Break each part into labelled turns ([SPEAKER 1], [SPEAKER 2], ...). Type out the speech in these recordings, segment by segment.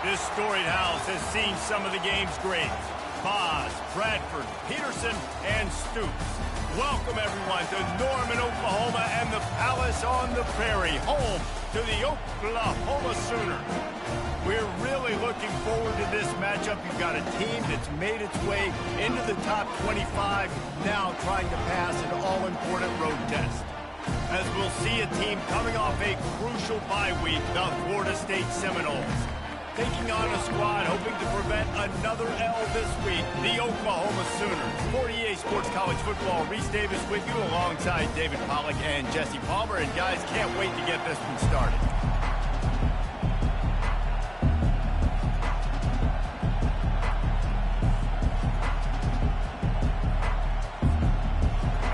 [SPEAKER 1] This storied house has seen some of the game's greats. Boz, Bradford, Peterson, and Stoops. Welcome, everyone, to Norman, Oklahoma, and the Palace on the Prairie, home to the Oklahoma Sooners. We're really looking forward to this matchup. You've got a team that's made its way into the top 25, now trying to pass an all-important road test. As we'll see a team coming off a crucial bye week, the Florida State Seminoles. Taking on a squad hoping to prevent another L this week, the Oklahoma Sooners. 48 Sports College Football, Reese Davis with you alongside David Pollack and Jesse Palmer. And guys, can't wait to get this one started.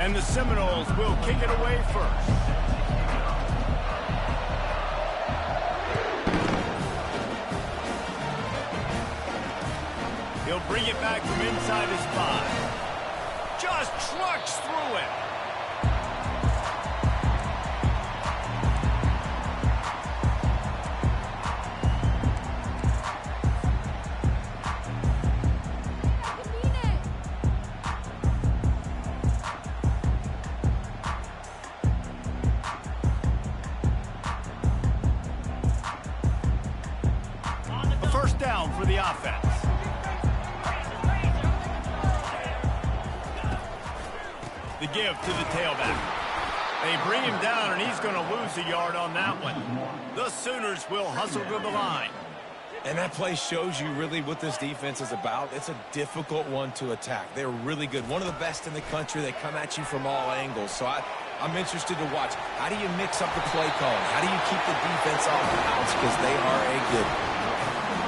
[SPEAKER 1] And the Seminoles will kick it away first. He'll bring it back from inside his 5. Just trucks through it. A first down for the offense. The give to the tailback. They bring him down, and he's going to lose a yard on that one. The Sooners will hustle to the line.
[SPEAKER 2] And that play shows you really what this defense is about. It's a difficult one to attack. They're really good. One of the best in the country. They come at you from all angles. So I'm interested to watch. How do you mix up the play calling? How do you keep the defense off the bounce? Because they are a good one.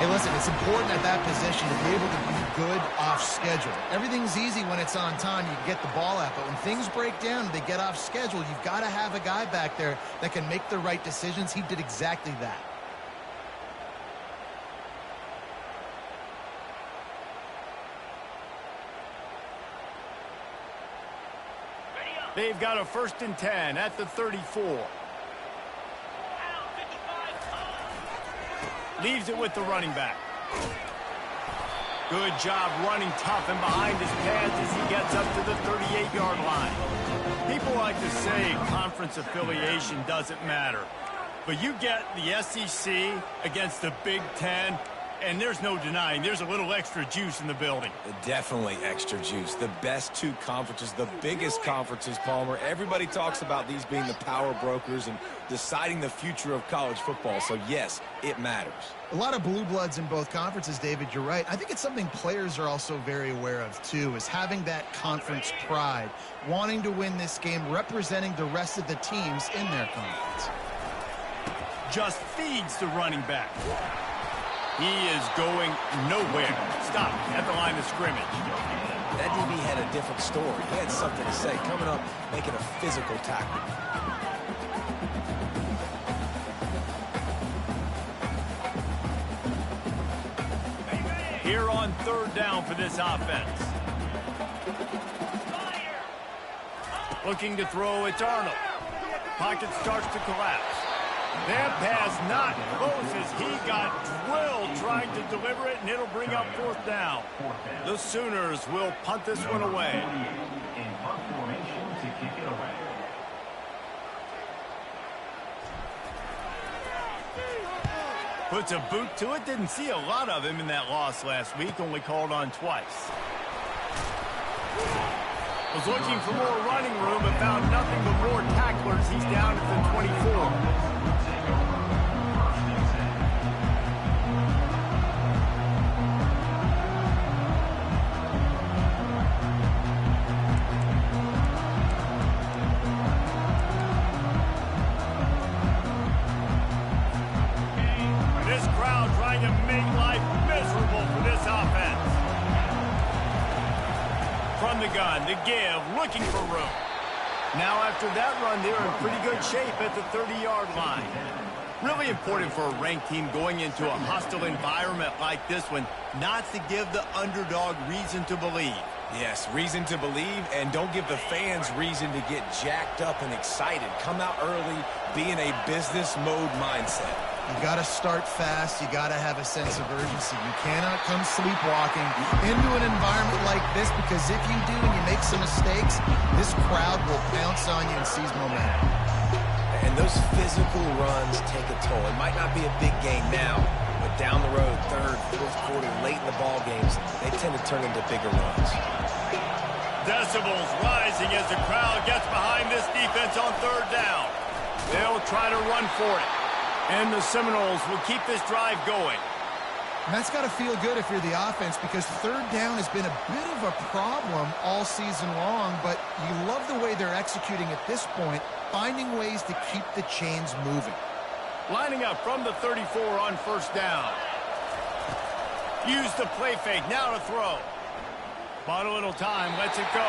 [SPEAKER 3] Hey, listen, it's important at that position to be able to be good off schedule. Everything's easy when it's on time. You can get the ball out. But when things break down and they get off schedule, you've got to have a guy back there that can make the right decisions. He did exactly that.
[SPEAKER 1] They've got a 1st and 10 at the 34. Leaves it with the running back. Good job running tough and behind his pads as he gets up to the 38-yard line. People like to say conference affiliation doesn't matter. But you get the SEC against the Big Ten, and there's no denying there's a little extra juice in the building.
[SPEAKER 2] Definitely extra juice. The best two conferences, the biggest conferences, Palmer. Everybody talks about these being the power brokers and deciding the future of college football. So, yes, it matters.
[SPEAKER 3] A lot of blue bloods in both conferences, David. You're right. I think it's something players are also very aware of, too, is having that conference pride, wanting to win this game, representing the rest of the teams in their conference.
[SPEAKER 1] Just feeds the running back. He is going nowhere. Stop at the line of scrimmage.
[SPEAKER 2] That DB had a different story. He had something to say, coming up, making a physical tackle.
[SPEAKER 1] Here on 3rd down for this offense. Looking to throw, it's Arnold. Pocket starts to collapse. That pass not close as he got drilled trying to deliver it, and it'll bring up 4th down. The Sooners will punt this one away. Puts a boot to it. Didn't see a lot of him in that loss last week, only called on twice. Was looking for more running room but found nothing but more tacklers. He's down at the 24. This crowd trying to make life miserable for this offense. From the gun, the give, looking for room. Now after that run, they're in pretty good shape at the 30-yard line. Really important for a ranked team going into a hostile environment like this one, not to give the underdog reason to believe.
[SPEAKER 2] Yes, reason to believe, and don't give the fans reason to get jacked up and excited. Come out early, be in a business mode mindset.
[SPEAKER 3] You got to start fast. You got to have a sense of urgency. You cannot come sleepwalking into an environment like this, because if you do and you make some mistakes, this crowd will pounce on you and seize momentum.
[SPEAKER 2] And those physical runs take a toll. It might not be a big game now, but down the road, third, fourth quarter, late in the ball games, they tend to turn into bigger runs.
[SPEAKER 1] Decibels rising as the crowd gets behind this defense on third down. They'll try to run for it. And the Seminoles will keep this drive going.
[SPEAKER 3] And that's got to feel good if you're the offense, because third down has been a bit of a problem all season long, but you love the way they're executing at this point, finding ways to keep the chains moving.
[SPEAKER 1] Lining up from the 34 on first down. Use the play fake, now to throw. Bought a little time, lets it go.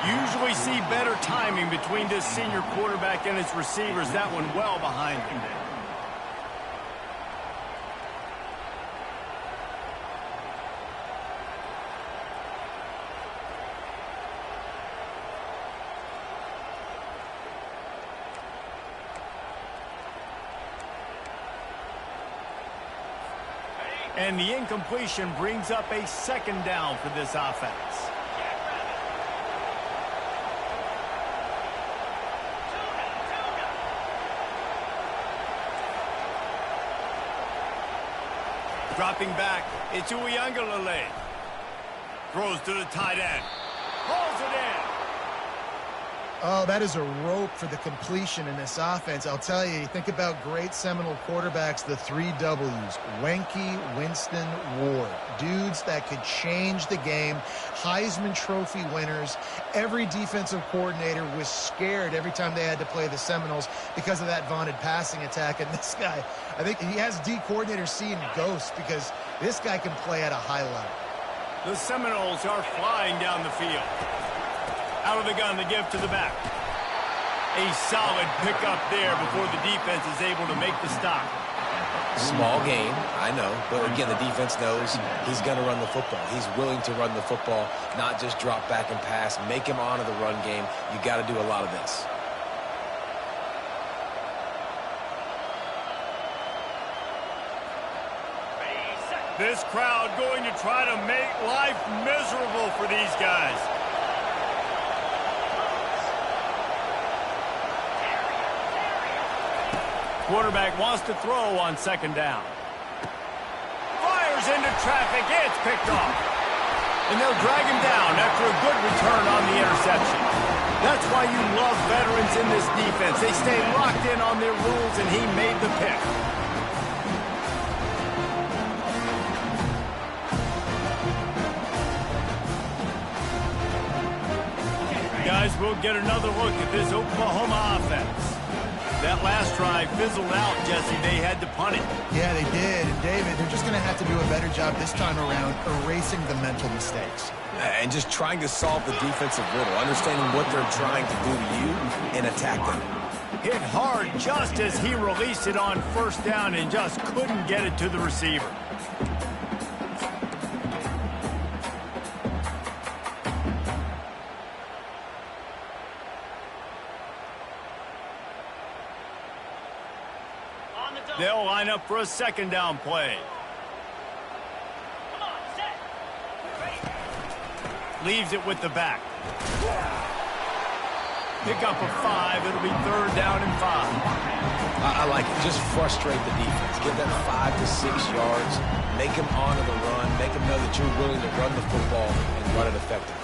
[SPEAKER 1] Usually see better timing between this senior quarterback and his receivers. That one well behind him. And the incompletion brings up a second down for this offense. Dropping back, it's Ncaasooners. Throws to the tight end. Pulls it in.
[SPEAKER 3] Oh, that is a rope for the completion in this offense. I'll tell you, think about great Seminole quarterbacks, the 3 W's. Wenke, Winston, Ward. Dudes that could change the game. Heisman Trophy winners. Every defensive coordinator was scared every time they had to play the Seminoles because of that vaunted passing attack. And this guy, I think he has D coordinators seeing ghosts, because this guy can play at a high level.
[SPEAKER 1] The Seminoles are flying down the field. Out of the gun to give to the back. A solid pickup there before the defense is able to make the stop.
[SPEAKER 2] Small game, I know. But again, the defense knows he's going to run the football. He's willing to run the football, not just drop back and pass. Make him honor the run game. You got to do a lot of this.
[SPEAKER 1] This crowd going to try to make life miserable for these guys. Quarterback wants to throw on second down. Fires into traffic. It's picked off. And they'll drag him down after a good return on the interception. That's why you love veterans in this defense. They stay locked in on their rules, and he made the pick. Guys, we'll get another look at this Oklahoma offense. That last drive fizzled out, Jesse. They had to punt it.
[SPEAKER 3] Yeah, they did. And David, they're just going to have to do a better job this time around erasing the mental mistakes.
[SPEAKER 2] And just trying to solve the defensive riddle, understanding what they're trying to do to you and attack them.
[SPEAKER 1] Hit hard just as he released it on first down and just couldn't get it to the receiver. They'll line up for a second down play. Leaves it with the back. Pick up a 5. It'll be third down and 5.
[SPEAKER 2] I like it. Just frustrate the defense. Give them 5 to 6 yards. Make them honor the run. Make them know that you're willing to run the football and run it effectively.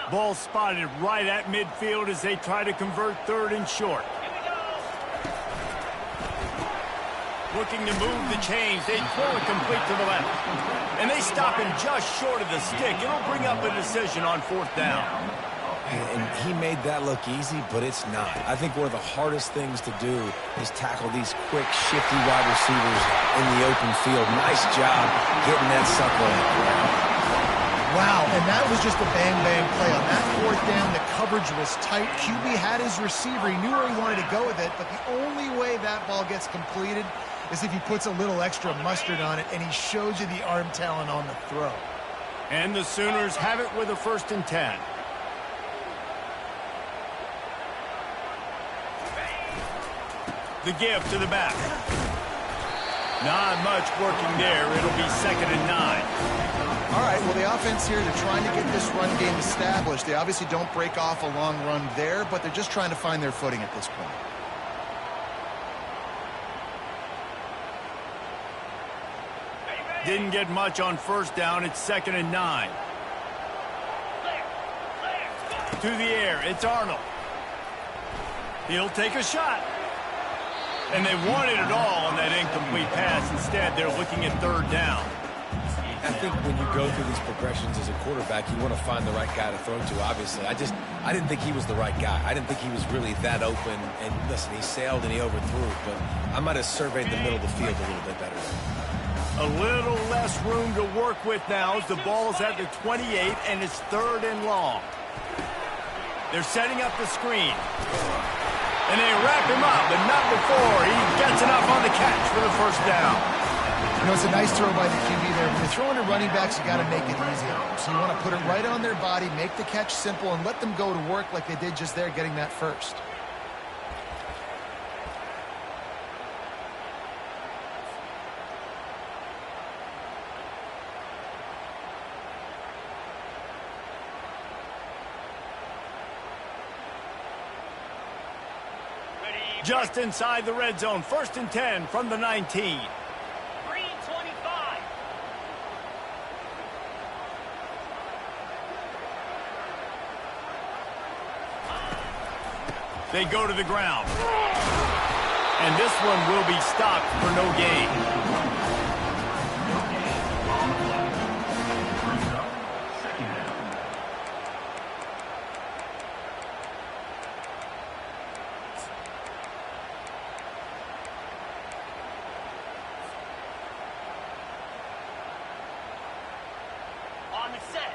[SPEAKER 1] Ball spotted right at midfield as they try to convert third and short. Looking to move the chains. They throw it complete to the left. And they stop him just short of the stick. It'll bring up a decision on fourth down.
[SPEAKER 2] And he made that look easy, but it's not. I think one of the hardest things to do is tackle these quick, shifty wide receivers in the open field. Nice job getting that sucker on the ground.
[SPEAKER 3] Wow, and that was just a bang-bang play. On that fourth down, the coverage was tight. QB had his receiver. He knew where he wanted to go with it, but the only way that ball gets completed is if he puts a little extra mustard on it, and he shows you the arm talent on the throw.
[SPEAKER 1] And the Sooners have it with a 1st and 10. The give to the back. Not much working there. It'll be 2nd and 9.
[SPEAKER 3] All right, well, the offense here, they're trying to get this run game established. They obviously don't break off a long run there, but they're just trying to find their footing at this point.
[SPEAKER 1] Didn't get much on 1st down. It's 2nd and 9. To the air. It's Arnold. He'll take a shot. And they wanted it all on that incomplete pass. Instead, they're looking at 3rd down.
[SPEAKER 2] I think when you go through these progressions as a quarterback, you want to find the right guy to throw to, obviously. I didn't think he was the right guy. I didn't think he was really that open. And listen, he sailed and he overthrew, but I might have surveyed the middle of the field a little bit better.
[SPEAKER 1] A little less room to work with now as the ball's at the 28, and it's 3rd and long. They're setting up the screen. And they wrap him up, but not before he gets enough on the catch for the 1st down.
[SPEAKER 3] You know, it's a nice throw by the QB there. When you're throwing to running backs, you got to make it easy on them. So you want to put it right on their body, make the catch simple, and let them go to work like they did just there, getting that first.
[SPEAKER 1] Just inside the red zone. 1st and 10 from the 19.
[SPEAKER 4] 3:25.
[SPEAKER 1] They go to the ground. And this one will be stopped for no gain.
[SPEAKER 4] On the set.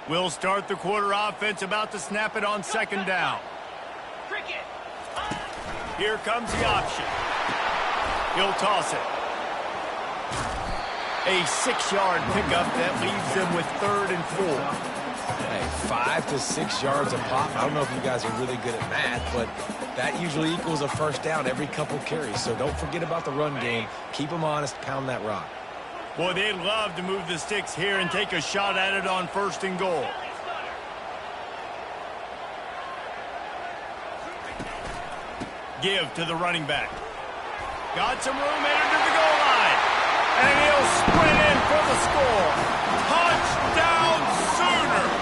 [SPEAKER 1] We'll start the quarter offense, about to snap it on 2nd down.
[SPEAKER 4] Cricket.
[SPEAKER 1] Here comes the option. He'll toss it. A 6-yard pickup that leaves them with 3rd and 4.
[SPEAKER 2] Hey, 5 to 6 yards a pop. I don't know if you guys are really good at math, but that usually equals a 1st down every couple carries. So don't forget about the run game. Keep them honest, pound that rock.
[SPEAKER 1] Boy, they'd love to move the sticks here and take a shot at it on 1st and goal. Give to the running back. Got some room headed to the goal line. And he'll sprint in for the score. Touchdown Sooners!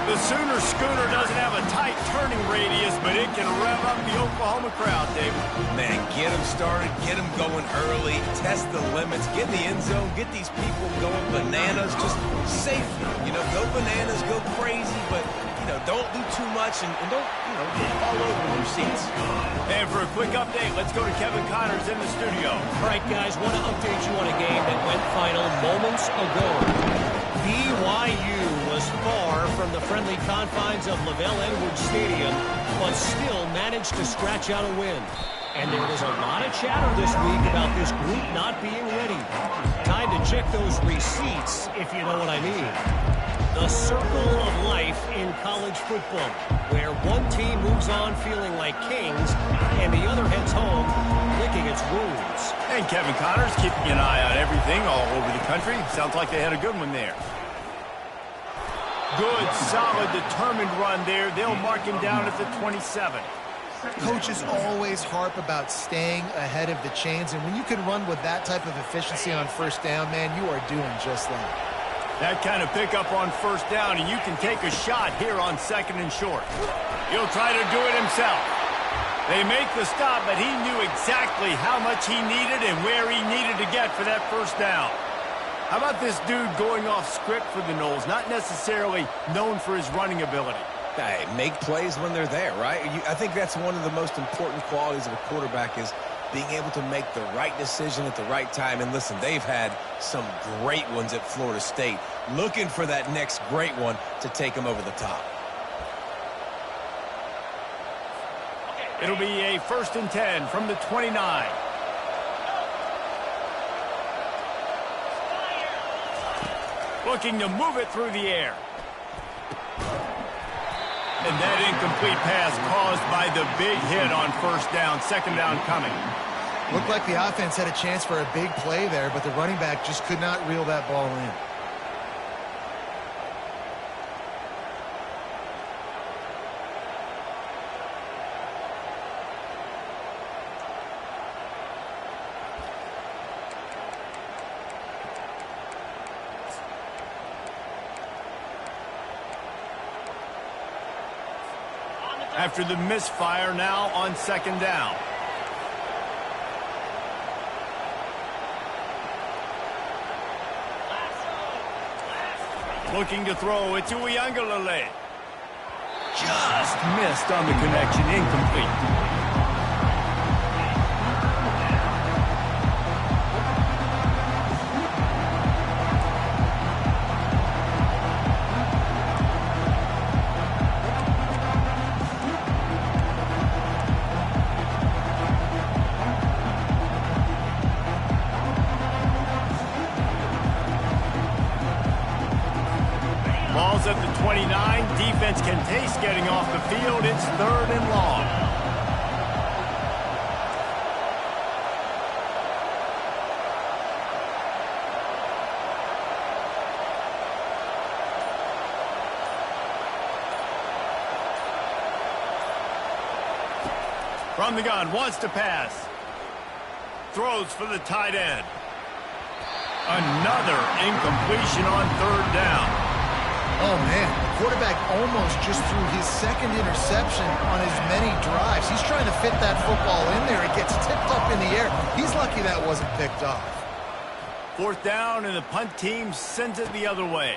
[SPEAKER 1] The Sooner schooner doesn't have a tight turning radius, but it can rev up the Oklahoma crowd, David.
[SPEAKER 2] Man, get them started, get them going early, test the limits, get in the end zone, get these people going bananas, just safely. You know, go bananas, go crazy, but, you know, don't do too much and don't, you know, get all over your seats.
[SPEAKER 1] And for a quick update, let's go to Kevin Connors in the studio.
[SPEAKER 5] All right, guys, want to update you on a game that went final moments ago. BYU was far from the friendly confines of LaVell Edwards Stadium, but still managed to scratch out a win. And there was a lot of chatter this week about this group not being ready. Time to check those receipts, if you know what I mean. The circle of life in college football, where one team moves on feeling like kings, and the other heads home licking its wounds.
[SPEAKER 1] And Kevin Connors keeping an eye on everything all over the country. Sounds like they had a good one there. Good, solid, determined run there. They'll mark him down at the 27.
[SPEAKER 3] Coaches always harp about staying ahead of the chains, and when you can run with that type of efficiency on first down, man, you are doing just that.
[SPEAKER 1] That kind of pickup on first down, and you can take a shot here on 2nd and short. He'll try to do it himself. They make the stop, but he knew exactly how much he needed and where he needed to get for that first down. How about this dude going off script for the Noles, not necessarily known for his running ability?
[SPEAKER 2] Hey, make plays when they're there, right? I think that's one of the most important qualities of a quarterback is being able to make the right decision at the right time. And listen, they've had some great ones at Florida State. Looking for that next great one to take them over the top.
[SPEAKER 1] It'll be a 1st and 10 from the 29. Looking to move it through the air. And that incomplete pass caused by the big hit on first down. 2nd down coming.
[SPEAKER 3] Looked like the offense had a chance for a big play there, but the running back just could not reel that ball in.
[SPEAKER 1] After the misfire, now on 2nd down. Looking to throw, it's Uiagalelei. Just missed on the connection, incomplete. Ball's at the 29. Defense can taste getting off the field. It's 3rd and long. From the gun, wants to pass. Throws for the tight end. Another incompletion on 3rd down.
[SPEAKER 3] Oh, man, the quarterback almost just threw his 2nd interception on as many drives. He's trying to fit that football in there. It gets tipped up in the air. He's lucky that wasn't picked off.
[SPEAKER 1] 4th down, and the punt team sends it the other way.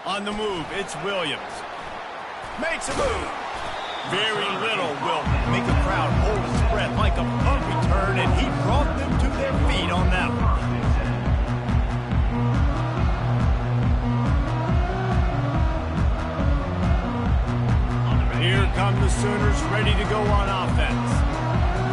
[SPEAKER 1] On the move, it's Williams. Makes a move. Very little will make a crowd hold its breath like a punt return, and he brought them to their feet on that one. Here come the Sooners ready to go on offense.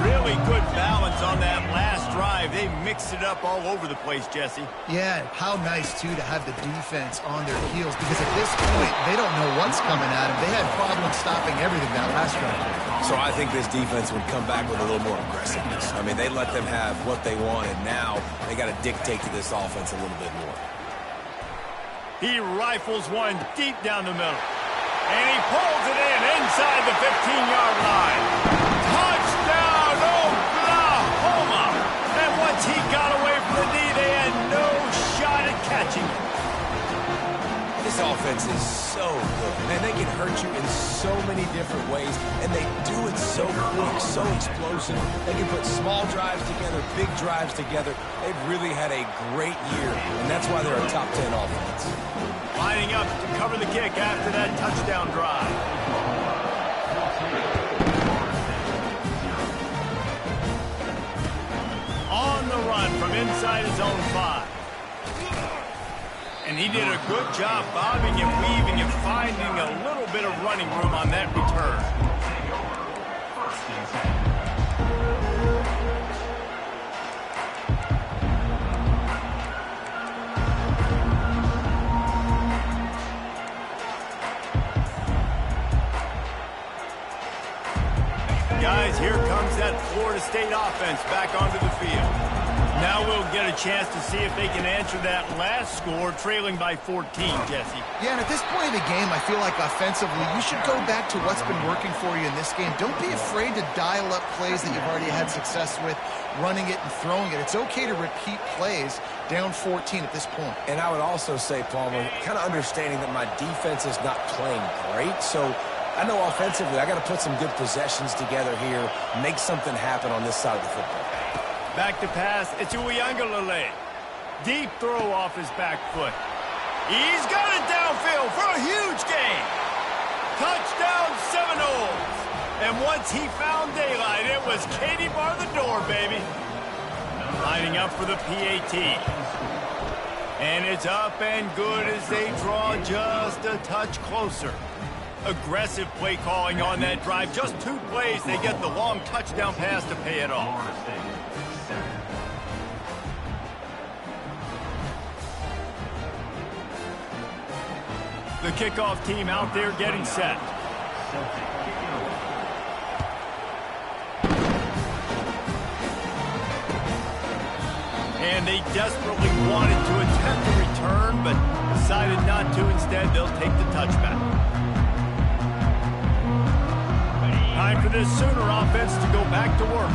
[SPEAKER 1] Really good balance on that last drive. They mixed it up all over the place, Jesse.
[SPEAKER 3] Yeah, how nice, too, to have the defense on their heels because at this point, they don't know what's coming at them. They had problems stopping everything that last drive.
[SPEAKER 2] So I think this defense would come back with a little more aggressiveness. I mean, they let them have what they wanted. Now they got to dictate to this offense a little bit more.
[SPEAKER 1] He rifles one deep down the middle. And he pulls it in inside the 15-yard line. Touchdown, Oklahoma! And once he got away from the knee, they had no shot at catching him.
[SPEAKER 2] This offense is so good. Man, they can hurt you in so many different ways, and they do it so quick, so explosive. They can put small drives together, big drives together. They've really had a great year, and that's why they're a top 10 offense.
[SPEAKER 1] Lining up to cover the kick after that touchdown drive. On the run from inside his own 5. And he did a good job bobbing and weaving and finding a little bit of running room on that return. Guys, here comes that Florida State offense back onto the field. Now we'll get a chance to see if they can answer that last score, trailing by 14, Jesse.
[SPEAKER 3] Yeah, and at this point of the game, I feel like offensively, you should go back to what's been working for you in this game. Don't be afraid to dial up plays that you've already had success with, running it and throwing it. It's okay to repeat plays down 14 at this point.
[SPEAKER 2] And I would also say, Palmer, kind of understanding that my defense is not playing great, so I know offensively I got to put some good possessions together here, make something happen on this side of the football.
[SPEAKER 1] Back to pass, it's Ncaasooners. Deep throw off his back foot. He's got it downfield for a huge gain. Touchdown Seminoles. And once he found daylight, it was Katie bar the door, baby. Lining up for the PAT. And it's up and good as they draw just a touch closer. Aggressive play calling on that drive. Just 2 plays, they get the long touchdown pass to pay it off. The kickoff team out there getting set. And they desperately wanted to attempt a return, but decided not to. Instead, they'll take the touchback. Time for this Sooner offense to go back to work.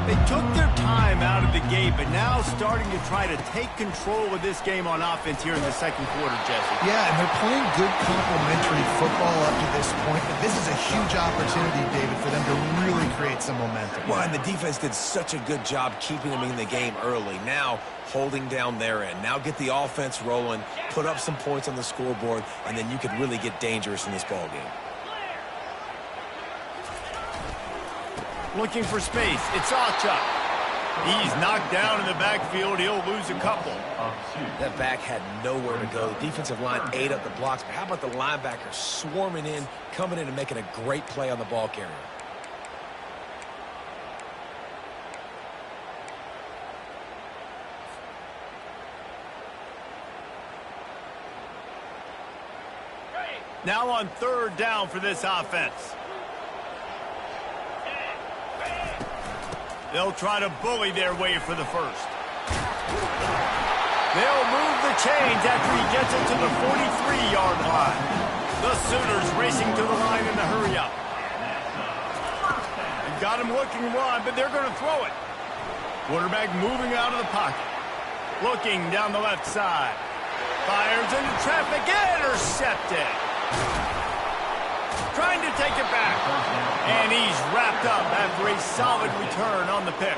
[SPEAKER 1] They took their time out of the gate, but now starting to try to take control of this game on offense here in the second quarter, Jesse.
[SPEAKER 3] Yeah, and they're playing good complementary football up to this point, but this is a huge opportunity, David, for them to really create some momentum.
[SPEAKER 2] Well, and the defense did such a good job keeping them in the game early. Now, holding down their end. Now get the offense rolling, put up some points on the scoreboard, and then you could really get dangerous in this ball game.
[SPEAKER 1] Looking for space. It's Acha. He's knocked down in the backfield. He'll lose a couple.
[SPEAKER 2] That back had nowhere to go. The defensive line ate up the blocks, but how about the linebacker swarming in, coming in and making a great play on the ball carrier?
[SPEAKER 1] Now on 3rd down for this offense. They'll try to bully their way for the first. They'll move the chains after he gets it to the 43-yard line. The Sooners racing to the line in the hurry-up. They've got him looking wide, but they're going to throw it. Quarterback moving out of the pocket. Looking down the left side. Fires into traffic. Intercepted. Trying to take it back. And he's wrapped up after a solid return on the pick.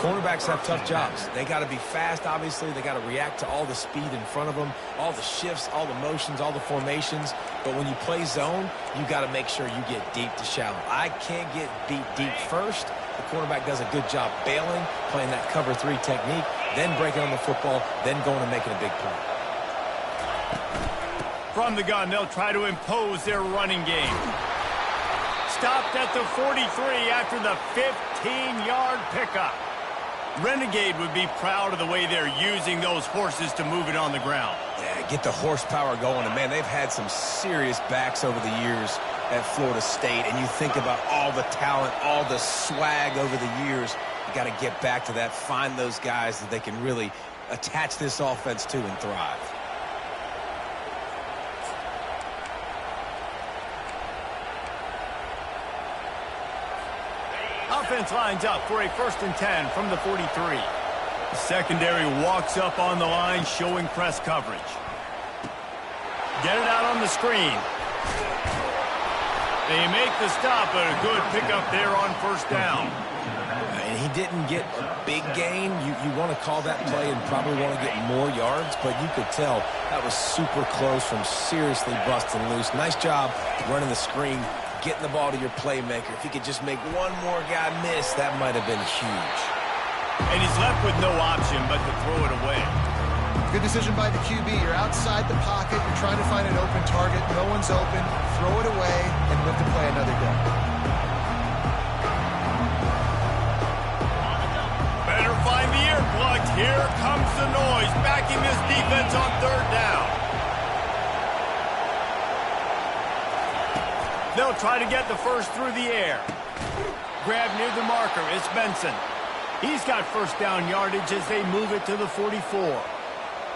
[SPEAKER 2] Cornerbacks have tough jobs. They got to be fast, obviously. They got to react to all the speed in front of them, all the shifts, all the motions, all the formations. But when you play zone, you got to make sure you get deep to shallow. I can't get beat deep first. The quarterback does a good job bailing, playing that cover 3 technique, then breaking on the football, then going and making a big play.
[SPEAKER 1] From the gun, they'll try to impose their running game. Stopped at the 43 after the 15-yard pickup. Renegade would be proud of the way they're using those horses to move it on the ground.
[SPEAKER 2] Yeah, get the horsepower going. And, man, they've had some serious backs over the years at Florida State. And you think about all the talent, all the swag over the years. You got to get back to that, find those guys that they can really attach this offense to and thrive.
[SPEAKER 1] Offense lines up for a 1st and 10 from the 43. The secondary walks up on the line, showing press coverage. Get it out on the screen. They make the stop, but a good pickup there on 1st down.
[SPEAKER 2] And he didn't get a big gain. You want to call that play and probably want to get more yards, but you could tell that was super close from seriously busting loose. Nice job running the screen, getting the ball to your playmaker. If he could just make one more guy miss, that might have been huge.
[SPEAKER 1] And he's left with no option but to throw it away.
[SPEAKER 3] Good decision by the QB. You're outside the pocket. You're trying to find an open target. No one's open. Throw it away and live to play another day.
[SPEAKER 1] Better find the earplugs. Here comes the noise, backing this defense on 3rd down. They'll try to get the first through the air. Grab near the marker. It's Benson. He's got first down yardage as they move it to the 44.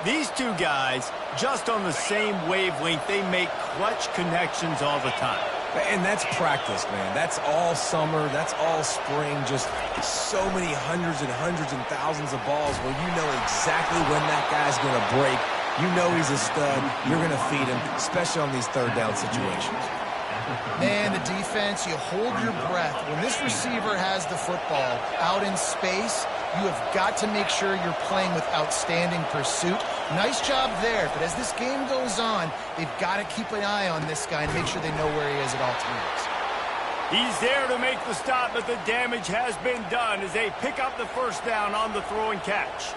[SPEAKER 1] These two guys, just on the same wavelength, they make clutch connections all the time.
[SPEAKER 2] And that's practice, man. That's all summer. That's all spring. Just so many hundreds and thousands of balls where you know exactly when that guy's going to break. You know he's a stud. You're going to feed him, especially on these third down situations.
[SPEAKER 3] Man, the defense, you hold your breath. When this receiver has the football out in space, you have got to make sure you're playing with outstanding pursuit. Nice job there, but as this game goes on, they've got to keep an eye on this guy and make sure they know where he is at all times.
[SPEAKER 1] He's there to make the stop, but the damage has been done as they pick up the first down on the throw and catch.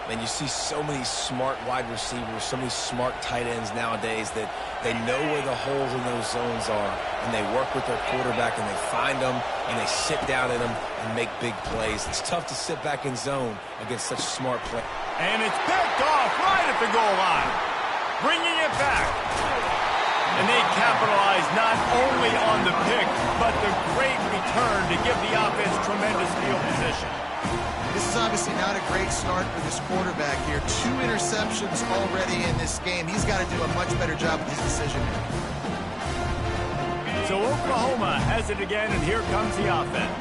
[SPEAKER 2] And you see so many smart wide receivers, so many smart tight ends nowadays that they know where the holes in those zones are, and they work with their quarterback, and they find them, and they sit down in them and make big plays. It's tough to sit back in zone against such smart play.
[SPEAKER 1] And it's picked off right at the goal line, bringing it back. And they capitalize not only on the pick, but the great return to give the offense tremendous field position.
[SPEAKER 3] This is obviously not a great start for this quarterback here. 2 interceptions already in this game. He's got to do a much better job with his decision here.
[SPEAKER 1] So Oklahoma has it again, and here comes the offense.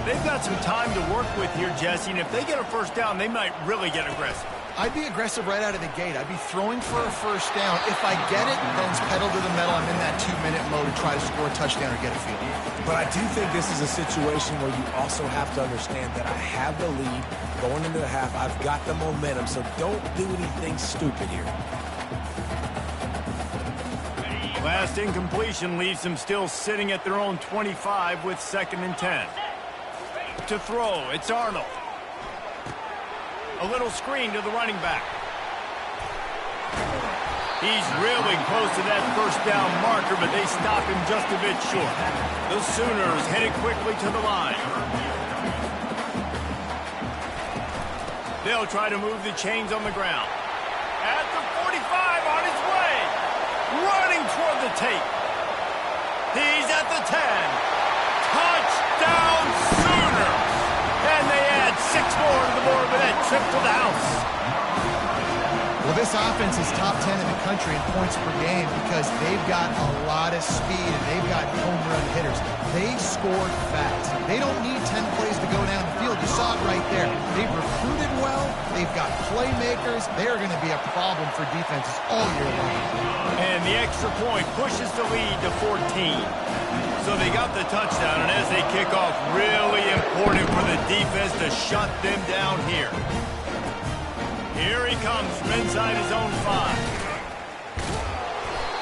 [SPEAKER 1] They've got some time to work with here, Jesse, and if they get a first down, they might really get aggressive.
[SPEAKER 3] I'd be aggressive right out of the gate. I'd be throwing for a first down. If I get it, then it's pedal to the metal. I'm in that 2-minute mode to try to score a touchdown or get a field.
[SPEAKER 2] But I do think this is a situation where you also have to understand that I have the lead going into the half. I've got the momentum, so don't do anything stupid here.
[SPEAKER 1] Last incompletion leaves them still sitting at their own 25 with 2nd and 10. To throw, it's Arnold. A little screen to the running back. He's really close to that first down marker, but they stop him just a bit short. The Sooners headed quickly to the line. They'll try to move the chains on the ground. At the 45, on his way. Running toward the tape. He's at the 10. Touchdown Sooners! And they add 6 more to the board with that trip to the house.
[SPEAKER 3] Well, this offense is top 10 in the country in points per game because they've got a lot of speed and they've got home run hitters. They scored fast. They don't need 10 plays to go down the field. You saw it right there. They've recruited well. They've got playmakers. They're going to be a problem for defenses all year long.
[SPEAKER 1] And the extra point pushes the lead to 14. So they got the touchdown, and as they kick off, really important for the defense to shut them down here. Here he comes from inside his own 5.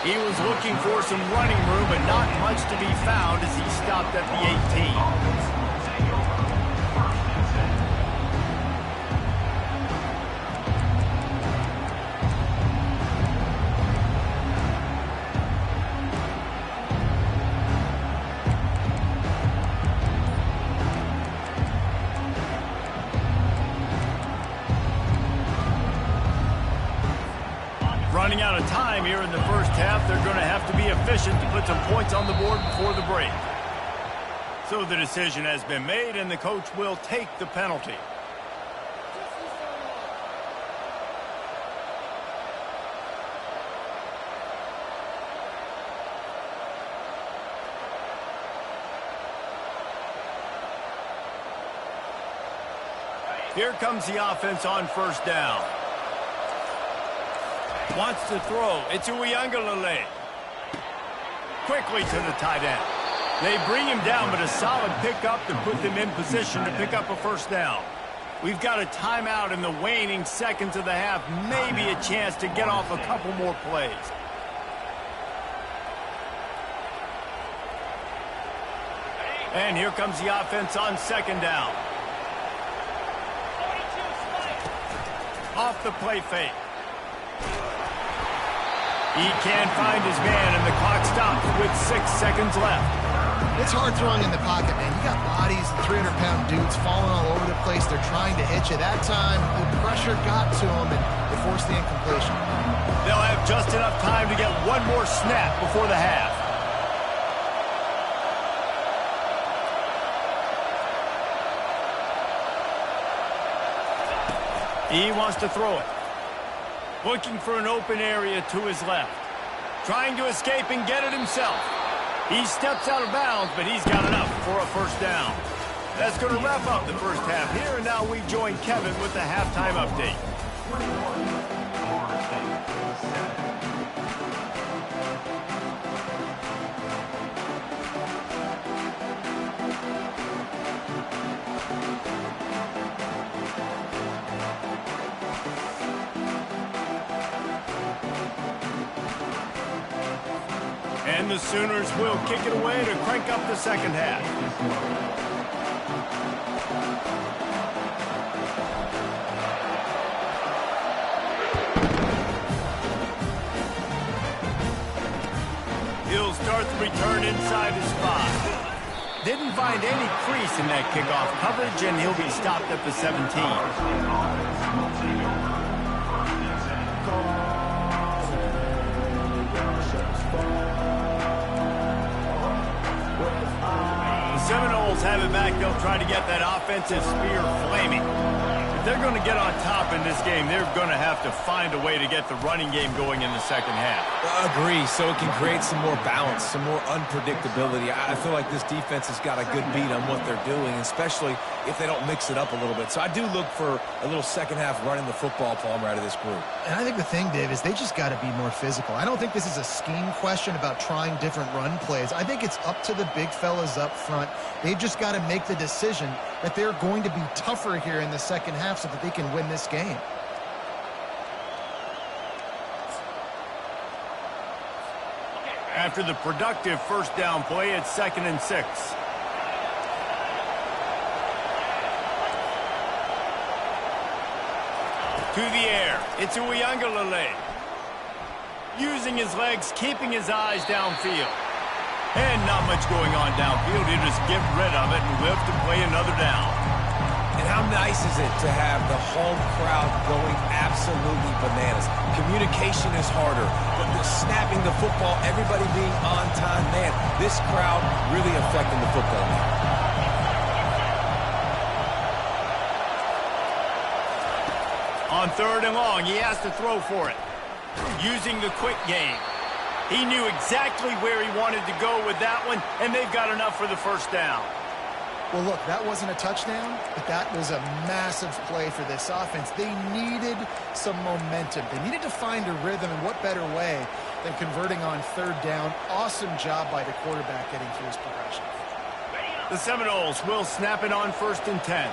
[SPEAKER 1] He was looking for some running room, but not much to be found as he stopped at the 18. Running out of time here in the first half, they're going to have to be efficient to put some points on the board before the break. So the decision has been made, and the coach will take the penalty. Here comes the offense on first down. Wants to throw. It's Uiagalelei. Quickly to the tight end. They bring him down, but a solid pickup to put them in position to pick up a first down. We've got a timeout in the waning seconds of the half. Maybe a chance to get off a couple more plays. And here comes the offense on second down. Off the play fake. He can't find his man, and the clock stops with 6 seconds left.
[SPEAKER 3] It's hard throwing in the pocket, man. You got bodies and 300-pound dudes falling all over the place. They're trying to hit you. That time, the pressure got to them, and they forced the incompletion.
[SPEAKER 1] They'll have just enough time to get one more snap before the half. He wants to throw it. Looking for an open area to his left. Trying to escape and get it himself. He steps out of bounds, but he's got enough for a first down. That's going to wrap up the first half here, and now we join Kevin with the halftime update. And the Sooners will kick it away to crank up the second half. He'll start the return inside his 5. Didn't find any crease in that kickoff coverage, and he'll be stopped at the 17. Seminoles have it back. They'll try to get that offensive spear flaming. If they're going to get on top in this game, they're going to have to find a way to get the running game going in the second half.
[SPEAKER 2] Agree, so it can create some more balance, some more unpredictability. I feel like this defense has got a good beat on what they're doing, especially if they don't mix it up a little bit. So I do look for a little second half running the football, Palmer, out of this group.
[SPEAKER 3] And I think the thing, Dave, is they just got to be more physical. I don't think this is a scheme question about trying different run plays. I think it's up to the big fellas up front. They've just got to make the decision that they're going to be tougher here in the second half so that they can win this game.
[SPEAKER 1] After the productive first down play, it's 2nd and 6. To the air, it's Ncaasooners. Using his legs, keeping his eyes downfield. And not much going on downfield. He'll just get rid of it and live to play another down.
[SPEAKER 2] And how nice is it to have the home crowd going absolutely bananas? Communication is harder, but the snapping the football, everybody being on time, man, this crowd really affecting the football game.
[SPEAKER 1] On 3rd and long, he has to throw for it. Using the quick game. He knew exactly where he wanted to go with that one, and they've got enough for the first down.
[SPEAKER 3] Well, look, that wasn't a touchdown, but that was a massive play for this offense. They needed some momentum. They needed to find a rhythm, and what better way than converting on 3rd down. Awesome job by the quarterback getting through his progression.
[SPEAKER 1] The Seminoles will snap it on 1st and 10.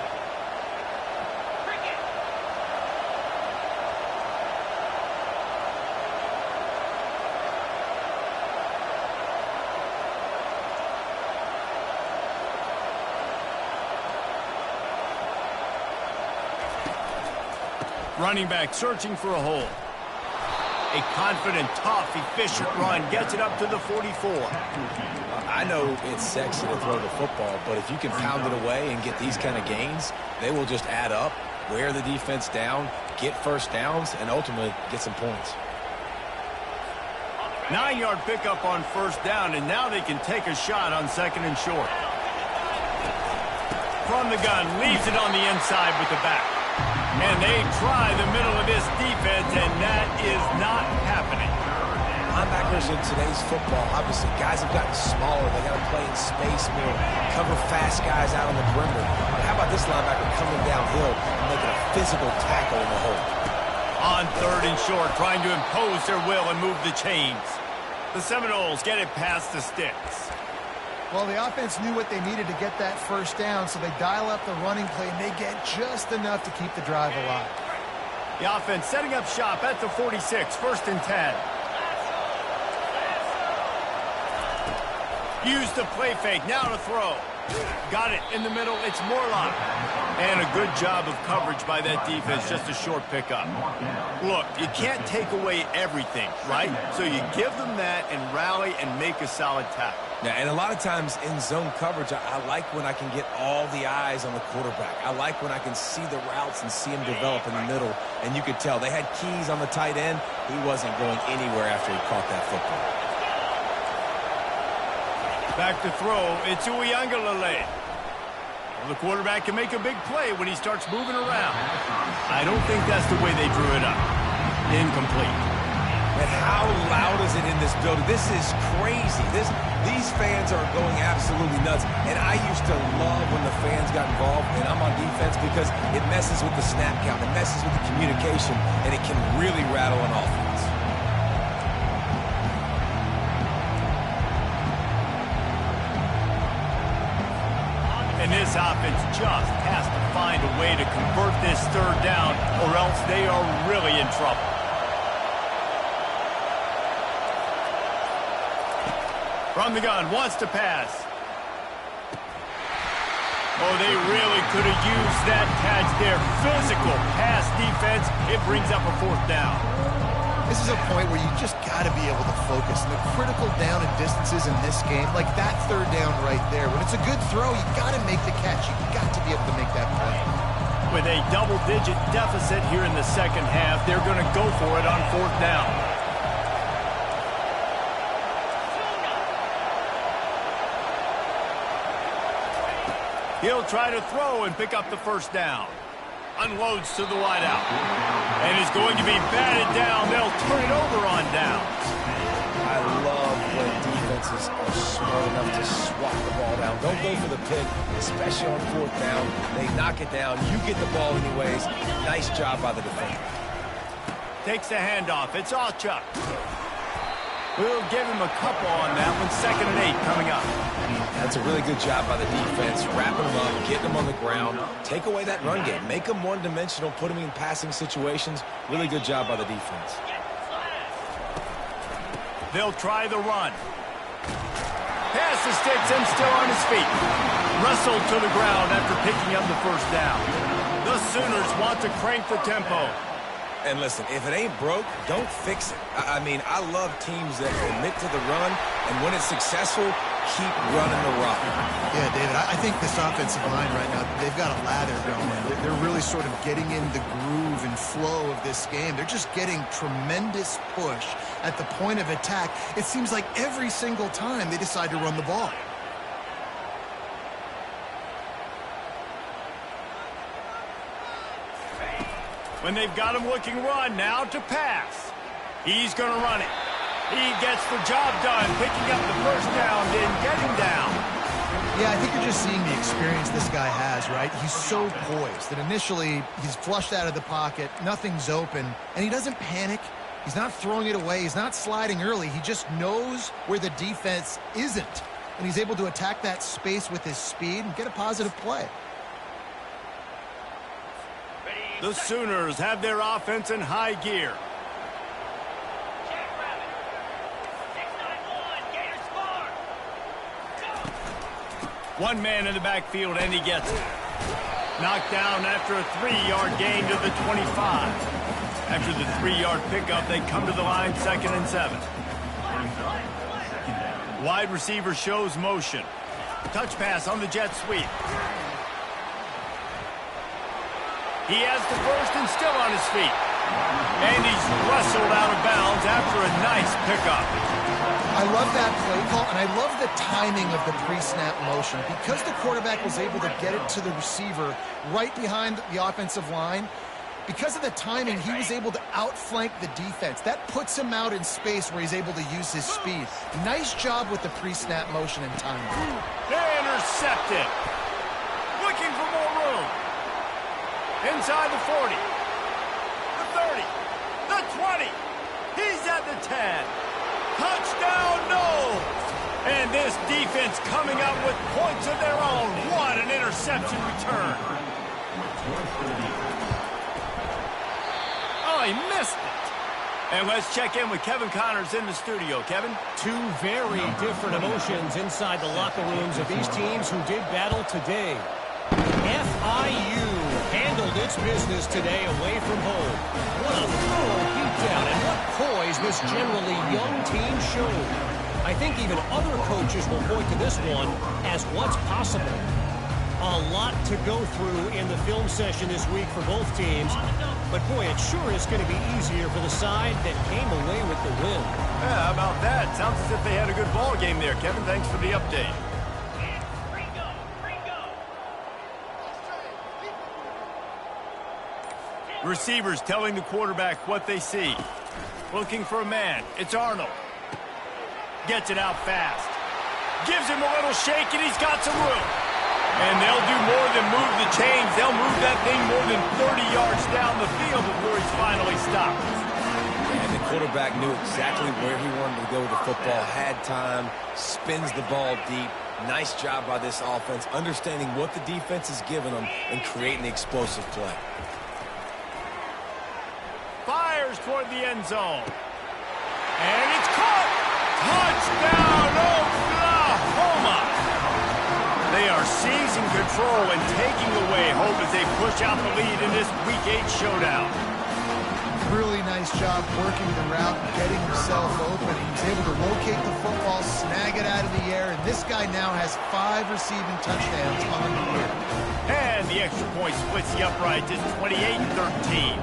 [SPEAKER 1] Running back searching for a hole. A confident, tough, efficient run gets it up to the 44.
[SPEAKER 2] I know it's sexy to throw the football, but if you can pound it away and get these kind of gains, they will just add up, wear the defense down, get first downs, and ultimately get some points.
[SPEAKER 1] 9-yard pickup on 1st down, and now they can take a shot on 2nd and short. From the gun, leaves it on the inside with the back. And they try the middle of this defense, and that is not happening.
[SPEAKER 2] Linebackers in today's football, obviously, guys have gotten smaller. They got to play in space more, cover fast guys out on the perimeter. But how about this linebacker coming downhill and making a physical tackle in the hole?
[SPEAKER 1] On 3rd and short, trying to impose their will and move the chains. The Seminoles get it past the sticks.
[SPEAKER 3] Well, the offense knew what they needed to get that first down, so they dial up the running play, and they get just enough to keep the drive alive.
[SPEAKER 1] The offense setting up shop at the 46, 1st and 10. Use the play fake, now to throw. Got it in the middle, it's Morlock. And a good job of coverage by that defense, just a short pickup. Look, you can't take away everything, right? So you give them that and rally and make a solid tackle.
[SPEAKER 2] Yeah, and a lot of times in zone coverage, I like when I can get all the eyes on the quarterback. I like when I can see the routes and see him develop in the middle. And you could tell they had keys on the tight end. He wasn't going anywhere after he caught that football.
[SPEAKER 1] Back to throw, it's Ncaasooners. Well, the quarterback can make a big play when he starts moving around. I don't think that's the way they drew it up. Incomplete.
[SPEAKER 2] And how loud is it in this building? This is crazy. These fans are going absolutely nuts. And I used to love when the fans got involved, and I'm on defense, because it messes with the snap count. It messes with the communication, and it can really rattle an offense.
[SPEAKER 1] And this offense just has to find a way to convert this third down, or else they are really in trouble. From the gun, wants to pass. Oh, they really could have used that catch there. Physical pass defense. It brings up a fourth down.
[SPEAKER 3] This is a point where you just got to be able to focus. And the critical down and distances in this game, like that third down right there, when it's a good throw, you got to make the catch. You got to be able to make that play.
[SPEAKER 1] With a double-digit deficit here in the second half, they're going to go for it on fourth down. He'll try to throw and pick up the first down. Unloads to the wideout. And is going to be batted down. They'll turn it over on downs.
[SPEAKER 2] I love when defenses are smart enough to swat the ball down. Don't go for the pick, especially on fourth down. They knock it down. You get the ball anyways. Nice job by the defender.
[SPEAKER 1] Takes the handoff. It's Allchuck. We'll give him a couple on that one. 2nd and 8 coming up.
[SPEAKER 2] That's a really good job by the defense, wrapping them up, getting them on the ground. Take away that run game. Make them one-dimensional, put them in passing situations. Really good job by the defense.
[SPEAKER 1] They'll try the run. Pass the sticks and still on his feet. Wrestled to the ground after picking up the first down. The Sooners want to crank the tempo.
[SPEAKER 2] And listen, if it ain't broke, don't fix it. I mean, I love teams that commit to the run, and when it's successful, keep running the rock.
[SPEAKER 3] Yeah, David, I think this offensive line right now, they've got a lather going. They're really sort of getting in the groove and flow of this game. They're just getting tremendous push at the point of attack. It seems like every single time they decide to run the ball.
[SPEAKER 1] When they've got him looking run, now to pass. He's going to run it. He gets the job done, picking up the first down, then getting down.
[SPEAKER 3] Yeah, I think you're just seeing the experience this guy has, right? He's so poised that initially he's flushed out of the pocket, nothing's open, and he doesn't panic. He's not throwing it away. He's not sliding early. He just knows where the defense isn't, and he's able to attack that space with his speed and get a positive play.
[SPEAKER 1] The Sooners have their offense in high gear. One man in the backfield, and he gets it. Knocked down after a 3-yard gain to the 25. After the 3-yard pickup, they come to the line, 2nd and 7. Wide receiver shows motion. Touch pass on the jet sweep. He has the first and still on his feet. And he's wrestled out of bounds after a nice pickup.
[SPEAKER 3] I love that play call, and I love the timing of the pre-snap motion. Because the quarterback was able to get it to the receiver right behind the offensive line, because of the timing, he was able to outflank the defense. That puts him out in space where he's able to use his speed. Nice job with the pre-snap motion and timing.
[SPEAKER 1] They intercepted. Looking for more room. Inside the 40, the 30, the 20. He's at the 10. Touchdown, no! And this defense coming up with points of their own. What an interception return. Oh, he missed it. And let's check in with Kevin Connors in the studio. Kevin?
[SPEAKER 5] Two very different emotions inside the locker rooms of these teams who did battle today. FIU handled its business today away from home. What a thorough beatdown and what poise this generally young team showed. I think even other coaches will point to this one as what's possible. A lot to go through in the film session this week for both teams. But boy, it sure is going to be easier for the side that came away with the win.
[SPEAKER 1] Yeah, how about that? Sounds as if they had a good ball game there. Kevin, thanks for the update. Receivers telling the quarterback what they see. Looking for a man. It's Arnold. Gets it out fast. Gives him a little shake, and he's got some room. And they'll do more than move the chains. They'll move that thing more than 30 yards down the field before he's finally stopped.
[SPEAKER 2] And the quarterback knew exactly where he wanted to go with the football, had time, spins the ball deep. Nice job by this offense, understanding what the defense is giving them and creating the explosive play.
[SPEAKER 1] Fires toward the end zone. And it's caught! Touchdown, Oklahoma! They are seizing control and taking away hope as they push out the lead in this Week 8 showdown.
[SPEAKER 3] Really nice job working the route, getting himself open. He was able to locate the football, snag it out of the air, and this guy now has 5 receiving touchdowns on the year.
[SPEAKER 1] And the extra point splits the upright to 28-13.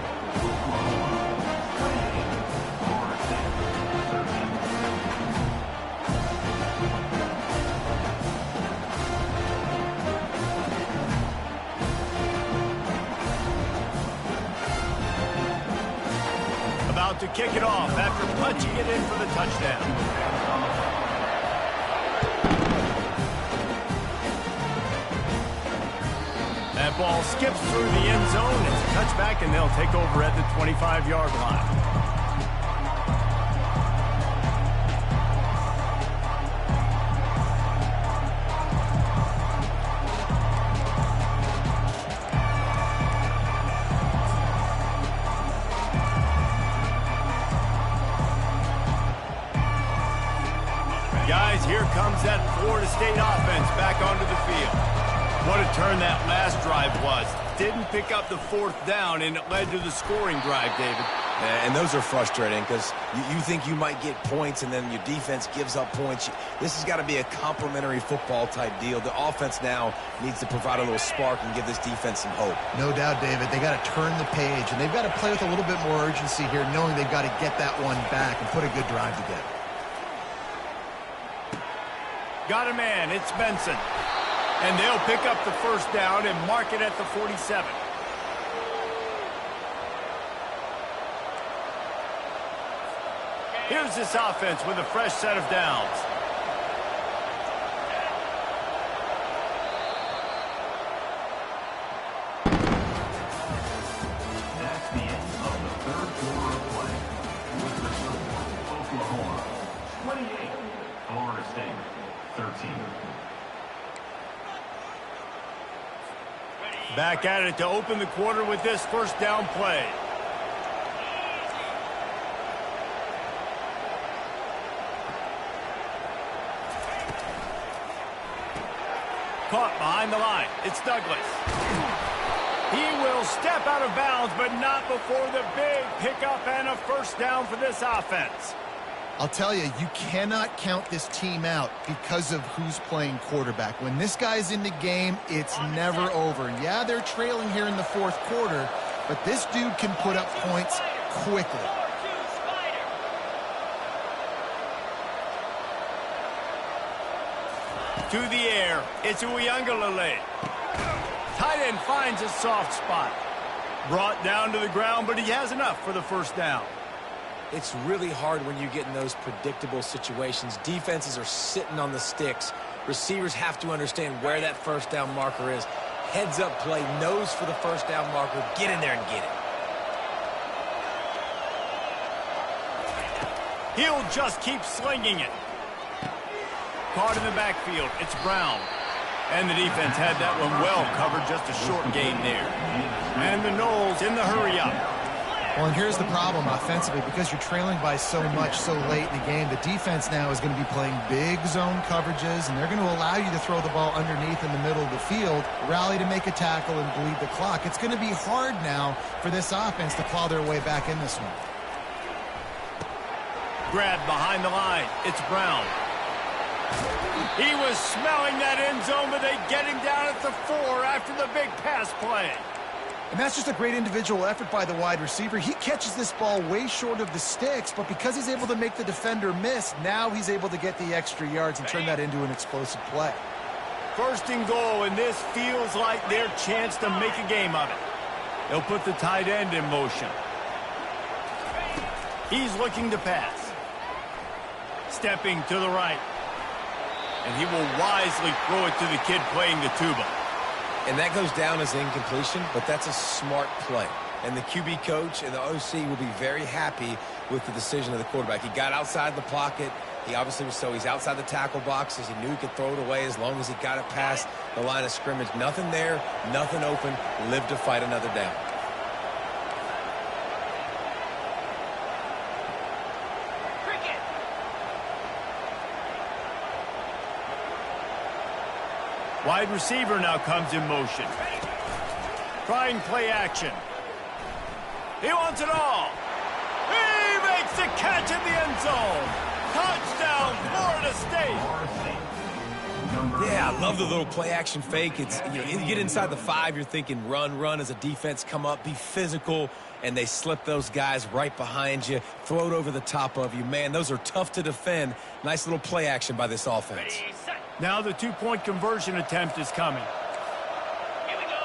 [SPEAKER 1] To kick it off after punching it in for the touchdown. That ball skips through the end zone. It's a touchback, and they'll take over at the 25-yard line. Guys, here comes that Florida State offense back onto the field. What a turn that last drive was. Didn't pick up the 4th down, and it led to the scoring drive, David.
[SPEAKER 2] And those are frustrating because you think you might get points, and then your defense gives up points. This has got to be a complementary football-type deal. The offense now needs to provide a little spark and give this defense some hope.
[SPEAKER 3] No doubt, David. They got to turn the page, and they've got to play with a little bit more urgency here, knowing they've got to get that one back and put a good drive together.
[SPEAKER 1] Got a man, it's Benson. And they'll pick up the 1st down and mark it at the 47. Here's this offense with a fresh set of downs.
[SPEAKER 6] That's the end of the 3rd quarter of play. With the score, Oklahoma 28, Florida State 13.
[SPEAKER 1] Back at it to open the quarter with this 1st down play. Caught behind the line. It's Douglas. He will step out of bounds, but not before the big pickup and a 1st down for this offense.
[SPEAKER 3] I'll tell you, you cannot count this team out because of who's playing quarterback. When this guy's in the game, it's never over. Yeah, they're trailing here in the 4th quarter, but this dude can put up points quickly.
[SPEAKER 1] To the air, it's Uiagalelei. Tight end finds a soft spot. Brought down to the ground, but he has enough for the 1st down.
[SPEAKER 2] It's really hard when you get in those predictable situations. Defenses are sitting on the sticks. Receivers have to understand where that 1st down marker is. Heads up play, nose for the 1st down marker. Get in there and get it.
[SPEAKER 1] He'll just keep slinging it. Caught in the backfield. It's Brown. And the defense had that one well covered. Just a short gain there. And the Noles in the hurry-up.
[SPEAKER 3] Well, and here's the problem offensively. Because you're trailing by so much so late in the game, the defense now is going to be playing big zone coverages, and they're going to allow you to throw the ball underneath in the middle of the field, rally to make a tackle, and bleed the clock. It's going to be hard now for this offense to claw their way back in this one.
[SPEAKER 1] Grab behind the line. It's Brown. He was smelling that end zone, but they get him down at the 4 after the big pass play.
[SPEAKER 3] And that's just a great individual effort by the wide receiver. He catches this ball way short of the sticks, but because he's able to make the defender miss, now he's able to get the extra yards and turn that into an explosive play.
[SPEAKER 1] 1st and goal, and this feels like their chance to make a game of it. They'll put the tight end in motion. He's looking to pass. Stepping to the right. And he will wisely throw it to the kid playing the tuba.
[SPEAKER 2] And that goes down as incompletion, but that's a smart play. And the QB coach and the OC will be very happy with the decision of the quarterback. He got outside the pocket. He obviously was he's outside the tackle boxes. He knew he could throw it away as long as he got it past the line of scrimmage. Nothing there, nothing open. Live to fight another down.
[SPEAKER 1] Wide receiver now comes in motion. Trying play action. He wants it all. He makes the catch in the end zone. Touchdown, Florida State.
[SPEAKER 2] Yeah, I love the little play action fake. It's you get inside the 5, you're thinking run as a defense, come up, be physical, and they slip those guys right behind you, throw it over the top of you. Man, those are tough to defend. Nice little play action by this offense.
[SPEAKER 1] Now the 2-point conversion attempt is coming.
[SPEAKER 4] Here we go.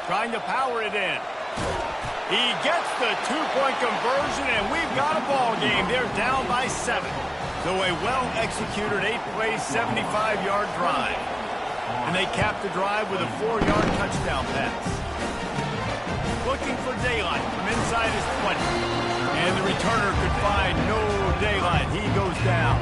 [SPEAKER 1] Trying to power it in. He gets the 2-point conversion, and we've got a ball game. They're down by 7. So a well-executed 8-play, 75-yard drive. And they cap the drive with a 4-yard touchdown pass. Looking for daylight from inside his 20. And the returner could find no daylight. He goes down.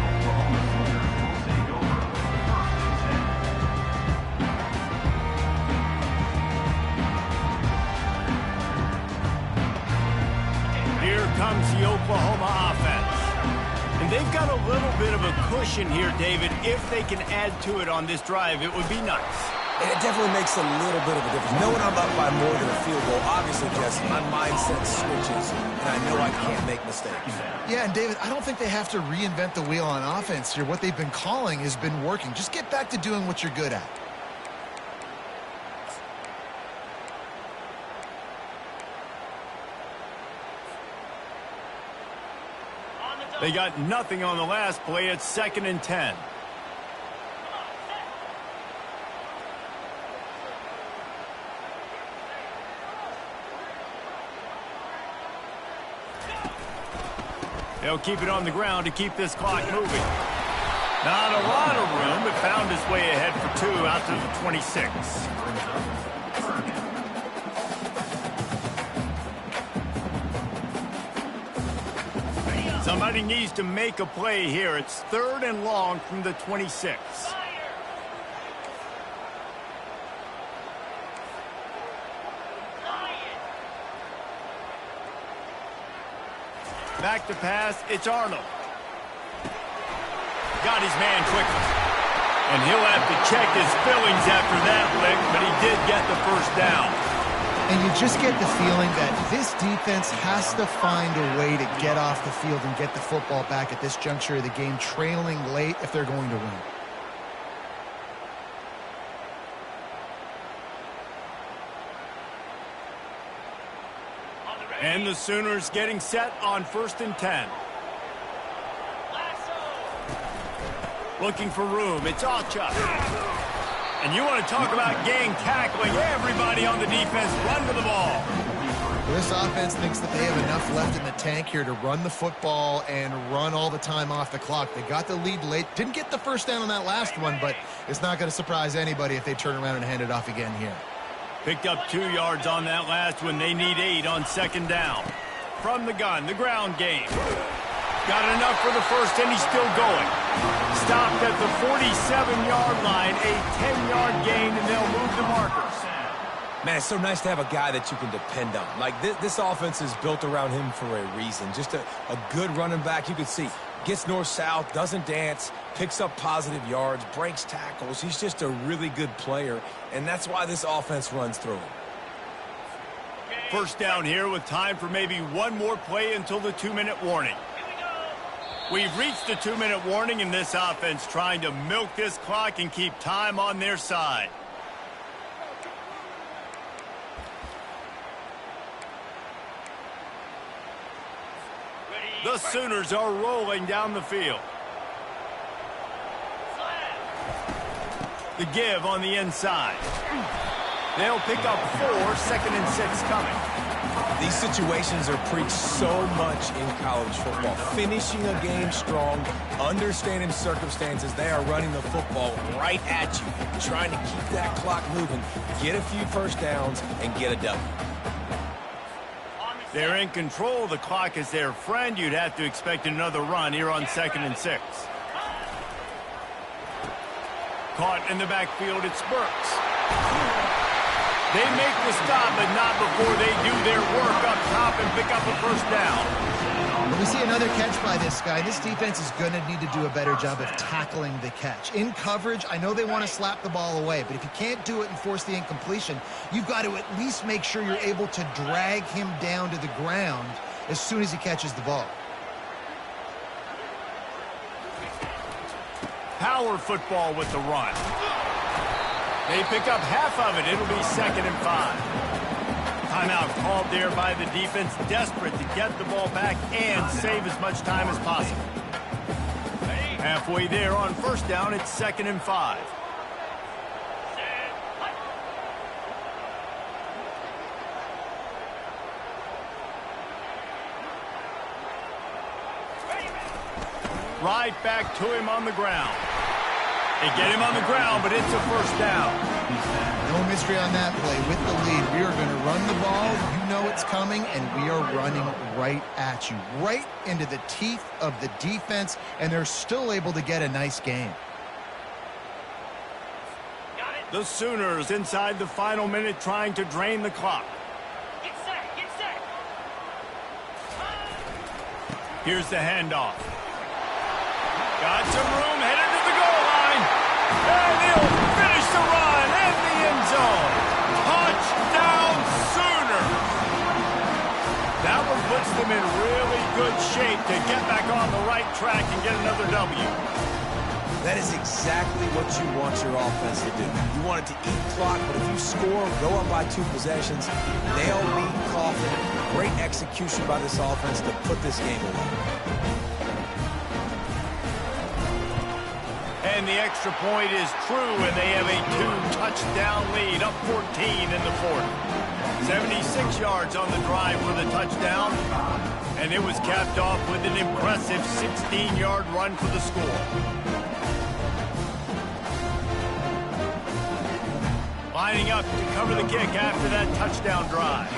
[SPEAKER 1] Here comes the Oklahoma offense. And they've got a little bit of a cushion here, David. If they can add to it on this drive, it would be nice.
[SPEAKER 2] And it definitely makes a little bit of a difference. Knowing I'm up by more than a field goal, obviously, Jesse, my mindset switches, and I know I can't make mistakes.
[SPEAKER 3] Yeah, and David, I don't think they have to reinvent the wheel on offense here. What they've been calling has been working. Just get back to doing what you're good at.
[SPEAKER 1] They got nothing on the last play. It's 2nd and 10. They'll keep it on the ground to keep this clock moving. Not a lot of room, but found his way ahead for 2 out to the 26. Somebody needs to make a play here. It's 3rd and long from the 26. Back to pass, it's Arnold. Got his man quickly. And he'll have to check his fillings after that lick, but he did get the first down.
[SPEAKER 3] And you just get the feeling that this defense has to find a way to get off the field and get the football back at this juncture of the game, trailing late if they're going to win.
[SPEAKER 1] And the Sooners getting set on 1st and 10. Looking for room. It's Ocha. And you want to talk about gang tackling. Everybody on the defense run to the ball.
[SPEAKER 3] This offense thinks that they have enough left in the tank here to run the football and run all the time off the clock. They got the lead late. Didn't get the first down on that last one, but it's not going to surprise anybody if they turn around and hand it off again here.
[SPEAKER 1] Picked up 2 yards on that last one. They need 8 on 2nd down. From the gun, the ground game. Got enough for the first, and he's still going. Stopped at the 47-yard line, a 10-yard gain, and they'll move the markers.
[SPEAKER 2] Man, it's so nice to have a guy that you can depend on. Like, this offense is built around him for a reason. Just a good running back. You can see, gets north-south, doesn't dance, picks up positive yards, breaks tackles. He's just a really good player, and that's why this offense runs through him.
[SPEAKER 1] First down here with time for maybe one more play until the 2-minute warning. We've reached the 2-minute warning, and this offense trying to milk this clock and keep time on their side. The Sooners are rolling down the field. The give on the inside. They'll pick up 4, 2nd and 6 coming.
[SPEAKER 2] These situations are preached so much in college football. Finishing a game strong, understanding circumstances. They are running the football right at you, trying to keep that clock moving, get a few first downs, and get a W.
[SPEAKER 1] They're in control. The clock is their friend. You'd have to expect another run here on 2nd and 6. Caught in the backfield, it's Burks. They make the stop, but not before they do their work up top and pick up a first down.
[SPEAKER 3] When we see another catch by this guy, this defense is going to need to do a better job of tackling the catch. In coverage, I know they want to slap the ball away, but if you can't do it and force the incompletion, you've got to at least make sure you're able to drag him down to the ground as soon as he catches the ball.
[SPEAKER 1] Power football with the run. They pick up half of it. It'll be 2nd and 5. Timeout called there by the defense, desperate to get the ball back and save as much time as possible. Halfway there on first down, it's 2nd and 5. Right back to him on the ground. They get him on the ground, but it's a first down.
[SPEAKER 3] No mystery on that play. With the lead, we are going to run the ball. You know it's coming, and we are running right at you, right into the teeth of the defense, and they're still able to get a nice game.
[SPEAKER 1] The Sooners inside the final minute trying to drain the clock.
[SPEAKER 4] Get set, get set.
[SPEAKER 1] Here's the handoff. Got some room, headed to the goal line. And he'll finish the run in the end zone. Touchdown Sooners. That one puts them in really good shape to get back on the right track and get another W.
[SPEAKER 2] That is exactly what you want your offense to do. You want it to eat clock, but if you score, go up by 2 possessions, nail beat Coffin. Great execution by this offense to put this game away.
[SPEAKER 1] And the extra point is true, and they have a 2-touchdown lead, up 14 in the 4th. 76 yards on the drive for the touchdown, and it was capped off with an impressive 16-yard run for the score. Lining up to cover the kick after that touchdown drive.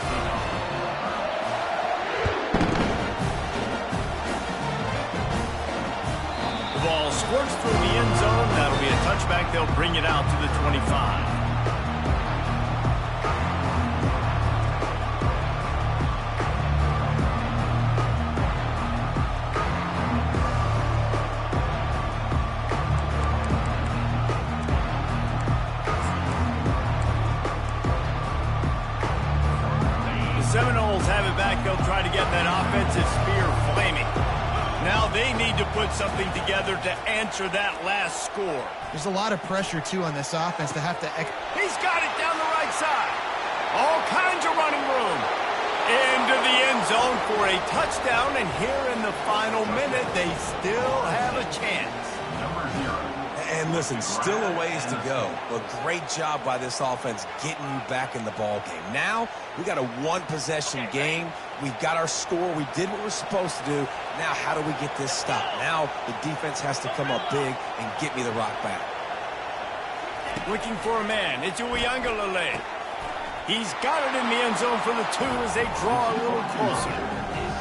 [SPEAKER 1] The ball squirts through the end zone. That'll be a touchback. They'll bring it out to the 25. The Seminoles have it back. They'll try to get that offensive spear flaming. Now they need to put something together to answer that last score.
[SPEAKER 3] There's a lot of pressure, too, on this offense to have to...
[SPEAKER 1] He's got it down the right side. All kinds of running room. Into the end zone for a touchdown, and here in the final minute, they still have a chance.
[SPEAKER 2] And listen, still a ways to go, but great job by this offense getting you back in the ball game. Now, we got a 1-possession game. We've got our score. We did what we're supposed to do. Now, how do we get this stopped? Now, the defense has to come up big and get me the rock back.
[SPEAKER 1] Looking for a man. It's Uyangalele. He's got it in the end zone for the 2 as they draw a little closer.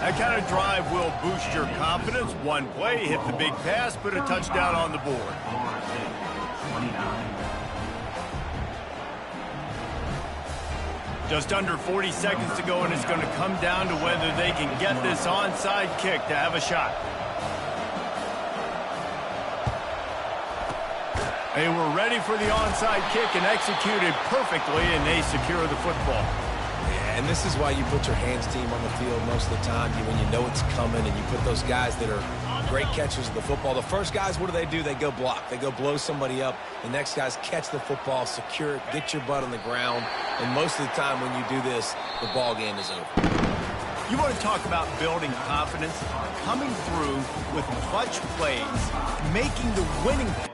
[SPEAKER 1] That kind of drive will boost your confidence. One play, hit the big pass, put a touchdown on the board. Just under 40 seconds to go, and it's going to come down to whether they can get this onside kick to have a shot. They were ready for the onside kick and executed perfectly, and they secure the football.
[SPEAKER 2] And this is why you put your hands team on the field most of the time, when you know it's coming, and you put those guys that are great catchers of the football. The first guys, what do? They go block. They go blow somebody up. The next guys catch the football, secure it, get your butt on the ground. And most of the time when you do this, the ball game is over.
[SPEAKER 1] You want to talk about building confidence? Coming through with clutch plays, making the winning